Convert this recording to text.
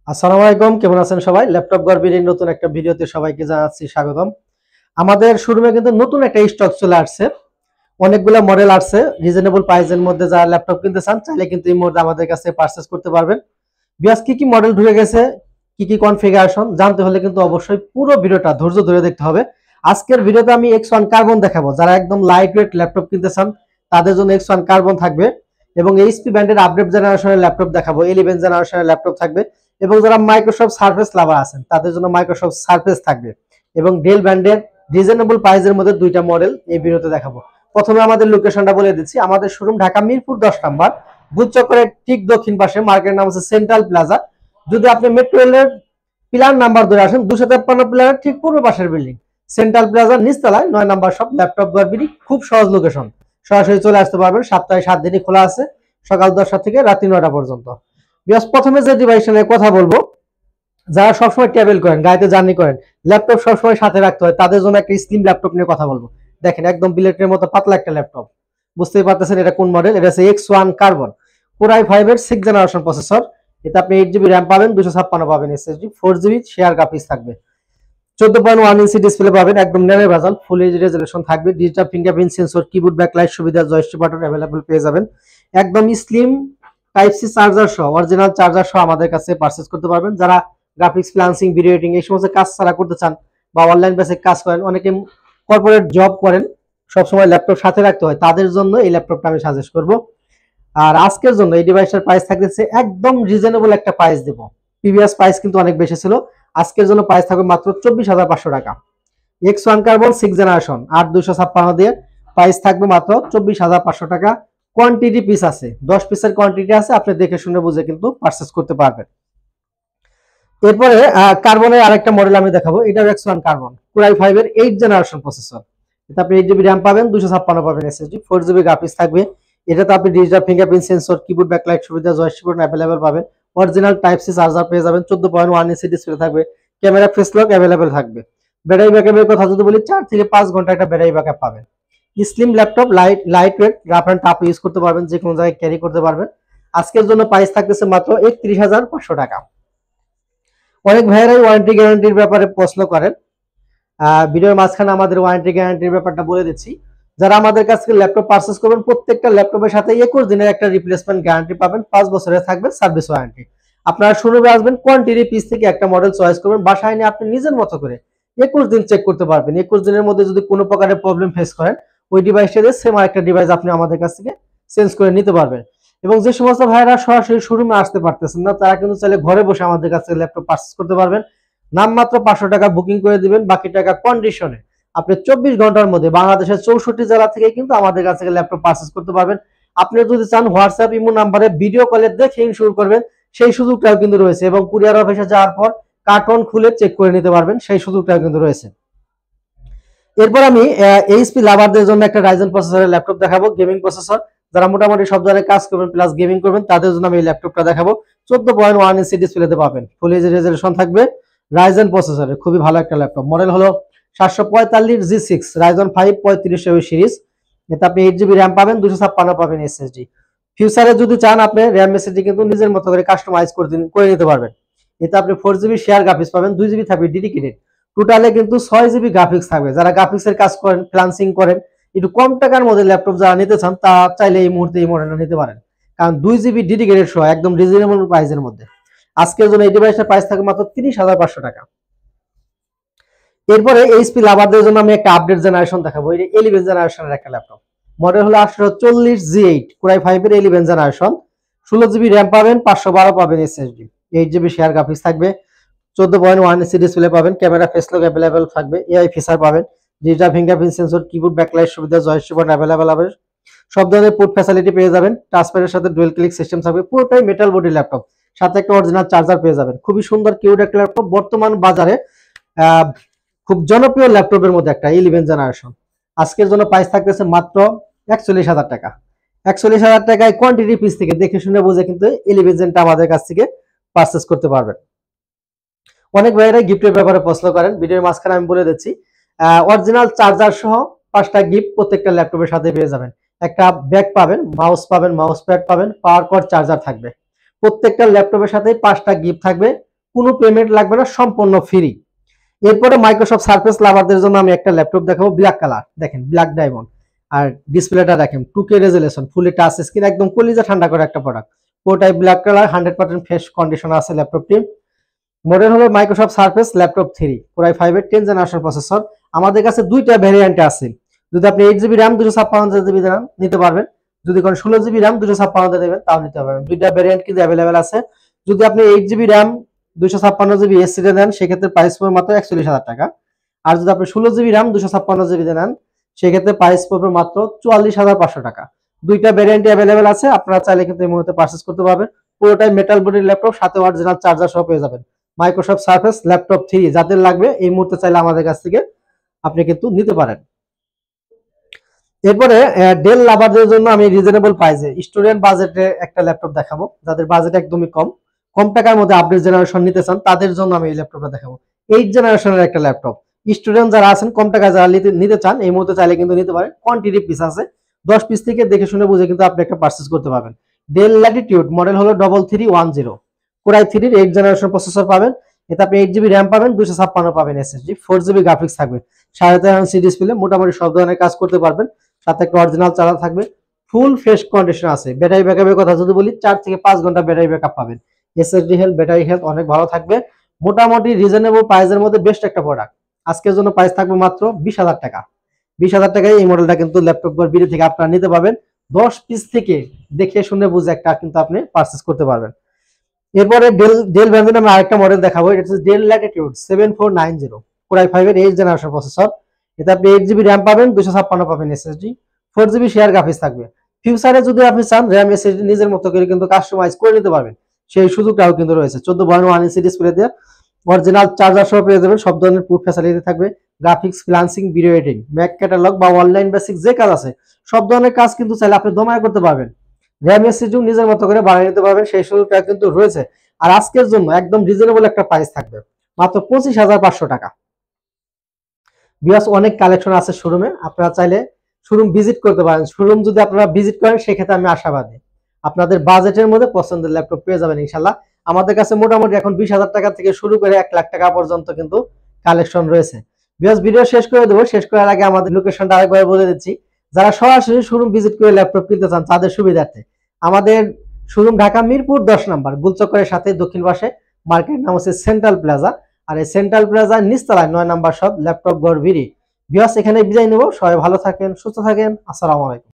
আসসালামু আলাইকুম, কেমন আছেন সবাই? ল্যাপটপ গর্বিনীর নতুন একটা ভিডিওতে সবাইকে জানাচ্ছি স্বাগতম। আমাদের শোরুমে কিন্তু নতুন একটা স্টক চলে আসছে। অনেকগুলো মডেল আসছে। রিজনেবল প্রাইসের মধ্যে যারা ল্যাপটপ কিনতে চান চাইলে কিন্তু এই মুহূর্তে আমাদের কাছে পারচেজ করতে পারবেন। বিয়াস কি মডেল ঢুকে গেছে, কি কনফিগারেশন জানতে হলে কিন্তু অবশ্যই পুরো ভিডিওটা ধৈর্য ধরে দেখতে হবে। আজকের ভিডিওতে আমি X1 কার্বন দেখাবো। যারা একদম লাইট ওয়েট ল্যাপটপ কিনতে চান তাদের জন্য X1 কার্বন থাকবে এবং এইচপি ব্র্যান্ডের আপডেট জেনারেশনের ল্যাপটপ দেখাবো, 11 জেনারেশনের ল্যাপটপ থাকবে এবং যারা মাইক্রোসফট সারফেস লাভার আছেন তাদের জন্য মাইক্রোসফট সারফেস থাকবে এবং ডেল ব্র্যান্ডের রিজনেবল প্রাইসের মধ্যে দুইটা মডেল এই ভিডিওতে দেখাবো। প্রথমে আমাদের লোকেশনটা বলে দিচ্ছি। আমাদের শোরুম ঢাকা মিরপুর 10 নম্বর, বুথ চক্করের ঠিক দক্ষিণ পাশে, মার্কেটের নাম হচ্ছে সেন্ট্রাল প্লাজা। যদি আপনি মেট্রো রেলের পিলার নাম্বার ধরে আসেন 253 পিলারের ঠিক পূর্ব পাশের বিল্ডিং সেন্ট্রাল প্লাজার নিচতলায় 9 নম্বর শপ ল্যাপটপ গর্বিনী। খুব সহজ লোকেশন, সরাসরি চলে আসতে পারবেন। সপ্তাহে 7 দিনই খোলা আছে, সকাল 10টা থেকে রাত্রি 9টা পর্যন্ত। প্রথমে যে ডিভাইস নিয়ে কথা বলবো, যারা সবসময় ট্রাভেল করেন, গাড়িতে জার্নি করেন, ল্যাপটপ সবসময় সাথে রাখতে হয়, তাদের জন্য একটা স্লিম ল্যাপটপ নিয়ে কথা বলবো। দেখেন একদম বিলেটের মতো পাতলা একটা ল্যাপটপ। বুঝতেই পারতেছেন এটা কোন মডেল। এটা হচ্ছে X1 কার্বন, Core i5 এর 6th জেনারেশন প্রসেসর। এটা আপনি 8GB র্যাম পাবেন, 256 পাবেন এসএসডি, 4GB শেয়ার গ্রাফিক্স থাকবে, 14.1 ইঞ্চি ডিসপ্লে পাবেন, একদম ন্যানো ভেজাল, ফুল এইচডি রেজোলিউশন থাকবে, digital fingerprint sensor, keyboard backlight সুবিধা, জয়স্টিক বাটন अवेलेबल পেয়ে যাবেন। একদম স্লিম টাইপ সি চার্জার সহ, অরিজিনাল চার্জার সহ আমাদের কাছে পারচেজ করতে পারবেন। যারা গ্রাফিক্স, ফ্রিল্যান্সিং, ভিডিও এডিটিং এই সমস্ত কাজ ছাড়া করতে চান বা অনলাইন বেসিক কাজ করেন, অনেকে কর্পোরেট জব করেন, সবসময় ল্যাপটপ সাথে রাখতে হয়, তাদের জন্য এই ল্যাপটপটা আমি সাজেস্ট করব। আর আজকের জন্য এই ডিভাইসটার প্রাইস থাকতেছে একদম রিজনেবল একটা প্রাইস দেব। প্রিভিয়াস প্রাইস কিন্তু অনেক বেশি ছিল, আজকের জন্য প্রাইস থাকবে মাত্র 24,500 টাকা। X1 কার্বন 6 জেনারেশন 8256 দিয়ে প্রাইস থাকবে মাত্র 24,500 টাকা। কোয়ান্টিটি পিস আছে, 10 পিসের কোয়ান্টিটি আছে, আপনি দেখে শুনে বুঝে কিন্তু পারচেজ করতে পারবেন। এরপরে কার্বনের আরেকটা মডেল আমি দেখাবো। এটা X1 কার্বন, Core i5 এর 8 জেনারেশন প্রসেসর। এটা আপনি 8GB র্যাম পাবেন, 256 পাবেন এসএসডি, 4GB গ্রাফিক্স থাকবে। এটাতে আপনি digital fingerprint sensor, keyboard backlight সুবিধা, জয়স্টিক বাটন अवेलेबल পাবেন। অরিজিনাল টাইপ সি চার্জার পেয়ে যাবেন, 14.1 ইঞ্চি ডিসপ্লে থাকবে, ক্যামেরা ফেস লক अवेलेबल থাকবে। ব্যাটারি ব্যাকআপের কথা যদি বলি 4 থেকে 5 ঘন্টা একটা ব্যাটারি ব্যাকআপ পাবেন। Slim laptop, lightweight, rough and tough use করতে পারবেন, যে কোনো জায়গায় ক্যারি করতে পারবেন। আজকের জন্য প্রাইস থাকতেছে মাত্র 31,500 টাকা। অনেক ভাইয়েরাই ওয়ারেন্টি গ্যারান্টির ব্যাপারে প্রশ্ন করেন, ভিডিওর মাঝখানে আমাদের ওয়ারেন্টি গ্যারান্টির ব্যাপারটা বলে দিচ্ছি। যারা আমাদের কাছ থেকে ল্যাপটপ পারচেজ করবেন প্রত্যেকটা ল্যাপটপের সাথে 21 দিনের একটা রিপ্লেসমেন্ট গ্যারান্টি পাবেন, 5 বছরের থাকবে সার্ভিস ওয়ারেন্টি। আপনারা শুরুতে আসবেন, কোয়ান্টিটি পিস থেকে একটা মডেল চয়েস করবেন, বাসায় নিয়ে আপনি নিজের মতো করে 21 দিন চেক করতে পারবেন। 21 দিনের মধ্যে যদি কোনো প্রকারের প্রবলেম ফেস করেন, ওই ডিভাইসটা দিয়ে সেম আরেকটা ডিভাইস আপনি আমাদের কাছ থেকে চেঞ্জ করে নিতে পারবেন। এবং যে সমস্ত ভাইয়েরা সরাসরি শোরুমে আসতে পারতেছেন না, তারা কিন্তু চাইলে ঘরে বসে আমাদের কাছ থেকে ল্যাপটপ পারচেজ করতে পারবেন। নামমাত্র 500 টাকা বুকিং করে দিবেন, বাকি টাকা কন্ডিশনে আপনি 24 ঘন্টার মধ্যে বাংলাদেশের 64 জেলা থেকে কিন্তু আমাদের কাছ থেকে ল্যাপটপ পারচেজ করতে পারবেন। আপনি যদি চান হোয়াটসঅ্যাপ, ইমো নাম্বারে ভিডিও কলে দেখে ইনস্যুর করবেন, সেই সুযোগটাও কিন্তু রয়েছে। এবং কুরিয়ার অফিসে যাওয়ার পর কার্টন খুলে চেক করে নিতে পারবেন, সেই সুযোগটাও কিন্তু রয়েছে। এরপর আমি এইচপি লাভারদের জন্য একটা রাইজেন প্রসেসরের ল্যাপটপ দেখাবো, গেমিং প্রসেসর। যারা মোটামুটি সব ধরনের কাজ করবেন প্লাস গেমিং করবেন, তাদের জন্য আমি এই ল্যাপটপটা দেখাবো। 14.1 ইঞ্চি ডিসপ্লেতে পাবেন, ফুল এইচডি রেজোলিউশন থাকবে, রাইজেন প্রসেসরের খুবই ভালো একটা ল্যাপটপ। মডেল হলো 745 G6 রাইজন 5 3500 সিরিজ। এতে আপনি 8GB র্যাম পাবেন, 256 পাবেন এসএসডি। ফিউচারে যদি চান আপনি র্যাম এসএসডি কিন্তু নিজের মতো করে কাস্টমাইজ করে নিতে পারবেন। এতে আপনি 4GB শেয়ার গ্রাফিক্স পাবেন, 2GB থাকবে ডেডিকেটেড। টোটালে কিন্তু 6GB গ্রাফিক্স থাকবে। যারা গ্রাফিক্সের কাজ করেন, ফ্রিল্যান্সিং করেন, একটু কম টাকার মধ্যে ল্যাপটপ যারা নিতে চান, তা চাইলে এই মুহূর্তে এই মডেলটা নিতে পারেন, কারণ 2GB ডেডিকেটেড সহ একদম রিজনেবল প্রাইসের মধ্যে। আজকের জন্য এই ডিভাইসটার প্রাইস থাকে মাত্র 30,500 টাকা। এরপরে এইচপি লাভারদের জন্য আমি একটা আপডেট জেনারেশন দেখাবো। এটা 11 জেনারেশনের একটা ল্যাপটপ, মডেল হলো 840 G8 Core i5 এর 11 জেনারেশন। 16GB র্যাম পাবেন, 512 পাবেন এসএসডি, 8GB শেয়ার গ্রাফিক্স থাকবে, 14.1 ইঞ্চি ডিসপ্লে পাবেন, ক্যামেরা ফেস লক अवेलेबल থাকবে, এআই ফিচার পাবেন, digital fingerprint sensor, keyboard backlight সুবিধা, জয়স্টিক বাটন अवेलेबल হবে, সব ধরনের পোর্ট ফ্যাসিলিটি পেয়ে যাবেন। টাচপ্যাডের সাথে ডুয়াল ক্লিক সিস্টেম থাকবে, পুরোটাই মেটাল বডি ল্যাপটপ, সাথে একটা অরিজিনাল চার্জার পেয়ে যাবেন। খুবই সুন্দর কিউট একটা ল্যাপটপ, বর্তমান বাজারে খুব জনপ্রিয় ল্যাপটপের মধ্যে একটা 11 জেনারেশন। আজকের জন্য প্রাইস থাকতেছে মাত্র 41,000 টাকা। 41,000 টাকায় কোয়ান্টিটি পিস থেকে দেখে শুনে বুঝে কিন্তু 11 জেনটা আমাদের কাছ থেকে পারচেজ করতে পারবেন। অনেক ভাইয়েরা গিফটের ব্যাপারে প্রশ্ন করেন, ভিডিওর মাঝখানে আমি বলে দিচ্ছি। অরিজিনাল চার্জার সহ 5টা গিফট প্রত্যেকটা ল্যাপটপের সাথে পেয়ে যাবেন। একটা ব্যাগ পাবেন, মাউস পাবেন, মাউস প্যাড পাবেন, পাওয়ার কর্ড চার্জার থাকবে। প্রত্যেকটা ল্যাপটপের সাথে 5টা গিফট থাকবে, কোনো পেমেন্ট লাগবে না, সম্পূর্ণ ফ্রি। এরপরে মাইক্রোসফট সারফেস লাভারদের জন্য আমি একটা ল্যাপটপ দেখাবো, ব্ল্যাক কালার, দেখেন ব্ল্যাক ডায়মন্ড, আর ডিসপ্লেটা দেখেন 2K রেজোলিউশন, ফুলি টাচ স্ক্রিন, একদম কলিজা ঠান্ডা করে একটা প্রোডাক্ট। পুরোটাই ব্ল্যাক কালার, 100% ফ্রেশ কন্ডিশন আছে ল্যাপটপটি। মডেল হলো মাইক্রোসফট সারফেস ল্যাপটপ 3, কোরাই 5 এর 10 জেনারেশন প্রসেসর। আমাদের কাছে দুইটা ভ্যারিয়েন্ট আছে, যদি আপনি 8 জিবি র্যাম 256 জিবি র্যাম নিতে পারবেন, যদি কোন 16 জিবি র্যাম 256 নেবেন তাও নিতে পারবেন। দুইটা ভ্যারিয়েন্ট কিন্তু অ্যাভেলেবেল আছে। যদি আপনি 8 জিবি র্যাম 256 জিবি এসএসডি নেন সেক্ষেত্রে প্রাইস পড়বে মাত্র 41,000 টাকা। আর যদি আপনি 16 জিবি র্যাম 256 জিবি নেন সেক্ষেত্রে প্রাইস পড়বে মাত্র 44,500 টাকা। দুইটা ভ্যারিয়েন্ট অ্যাভেলেবেল আছে, আপনারা চাইলে কিন্তু এই মুহূর্তে পারচেজ করতে পারবেন। পুরোটাই মেটাল বডির ল্যাপটপ, সাথে অরিজিনাল চার্জার সহ পেয়ে যাবেন। মাইক্রোসফট সারফেস ল্যাপটপ 3 যাদের লাগবে এই মুহূর্তে চাইলে আমাদের কাছ থেকে আপনি কিন্তু নিতে পারেন। এরপরে ডেল লাভারদের জন্য আমি রিজনেবল প্রাইসে স্টুডেন্ট বাজেটে একটা ল্যাপটপ দেখাবো। যাদের বাজেট একদমই কম, কম টাকার মধ্যে আপডেট জেনারেশন নিতে চান তাদের জন্য আমি এই ল্যাপটপটা দেখাবো। 8 জেনারেশনের একটা ল্যাপটপ। স্টুডেন্ট যারা আছেন, কম টাকায় যারা নিতে চান এই মুহূর্তে চাইলে কিন্তু নিতে পারেন। কোয়ান্টিটি পিস আছে, 10 পিস থেকে দেখে শুনে বুঝে কিন্তু আপনি একটা পারচেজ করতে পারবেন। ডেল ল্যাটিটিউড মডেল হলো 3310, কোরাই 3 এর 8 জেনারেশন প্রসেসর পাবেন। এতে আপনি 8 জিবি র্যাম পাবেন, 256 পাবেন এসএসডি, 4 জিবি গ্রাফিক্স থাকবে, 3.5 ইঞ্চি ডিসপ্লে, মোটামুটি সব ধরনের কাজ করতে পারবেন। সাথে একটা অরিজিনাল চার্জার থাকবে, ফুল ফ্রেশ কন্ডিশন আছে। ব্যাটারি ব্যাকআপের কথা যদি বলি 4 থেকে 5 ঘন্টা ব্যাটারি ব্যাকআপ পাবেন। এসএসডি হেলথ, ব্যাটারি হেলথ অনেক ভালো থাকবে। মোটামুটি রিজনেবল প্রাইসের মধ্যে বেস্ট একটা প্রোডাক্ট। আজকের জন্য প্রাইস থাকবে মাত্র 20,000 টাকা। 20,000 টাকায় এই মডেলটা কিন্তু ল্যাপটপ বিডি থেকে আপনারা নিতে পারবেন। 10 পিস থেকে দেখে শুনে বুঝে একটা কিন্তু আপনি পারচেজ করতে পারবেন। এরপরে ডেল ভ্যানজেন আমি আরেকটা মডেল দেখাবো, এটা হচ্ছে ডেল ল্যাটিটিউড 7490, কোরাই 5 এর 8 জেনারেশন প্রসেসর। এতে আপনি 8 জিবি র্যাম পাবেন, 256 পাবেন এসএসডি, 4 জিবি শেয়ার গ্রাফিক্স থাকবে। ফিউচারে যদি আপনি চান র্যাম এসএসডি নিজের মতো করে কিন্তু কাস্টমাইজ করে নিতে পারবেন, সেই সুযোগটাও কিন্তু রয়েছে। 14.1 ইঞ্চি ডিসপ্লে দিয়ে অরিজিনাল চার্জার সহ পেয়ে যাবেন। সব ধরনের পুট ফ্যাসিলিটি থাকবে, graphics, freelancing, video editing, Mac catalogue বা অনলাইন বেসিক যে কাজ আছে সব ধরনের কাজ কিন্তু চাইলে আপনি দমায় করতে পারবেন। র্যাম এসএসডি নিজের মতো করে বানিয়ে নিতে পারবেন, সেই সুযোগটা কিন্তু রয়েছে। আর আজকের জন্য একদম রিজনেবল একটা প্রাইস থাকবে, মাত্র 25,500 টাকা। বিকজ অনেক কালেকশন আছে শোরুমে, আপনারা চাইলে শোরুম ভিজিট করতে পারেন। শোরুম যদি আপনারা ভিজিট করেন সেক্ষেত্রে আমি আশাবাদী আপনাদের বাজেটের মধ্যে পছন্দের ল্যাপটপ পেয়ে যাবেন ইনশাল্লাহ। আমাদের কাছে মোটামুটি এখন 20,000 টাকা থেকে শুরু করে 1 লাখ টাকা পর্যন্ত কিন্তু কালেকশন রয়েছে। বিকজ ভিডিও শেষ করে দেবো, শেষ করার আগে আমাদের লোকেশনটা আরেকবার বলে দিচ্ছি। যারা সরাসরি শোরুম ভিজিট করে ল্যাপটপ কিনতে চান তাদের সুবিধার্থে আমাদের শোরুম ঢাকা মিরপুর 10 নম্বর গুলচক্করের সাথে দক্ষিণ পাশে, মার্কেট নাম হচ্ছে সেন্ট্রাল প্লাজা। আর এই সেন্ট্রাল প্লাজার নিচতলায় 9 নম্বর শপ ল্যাপটপ গড় বিডি। বিকজ এখানে বিদায় নেব, সবাই ভালো থাকেন, সুস্থ থাকেন, আসসালামু আলাইকুম।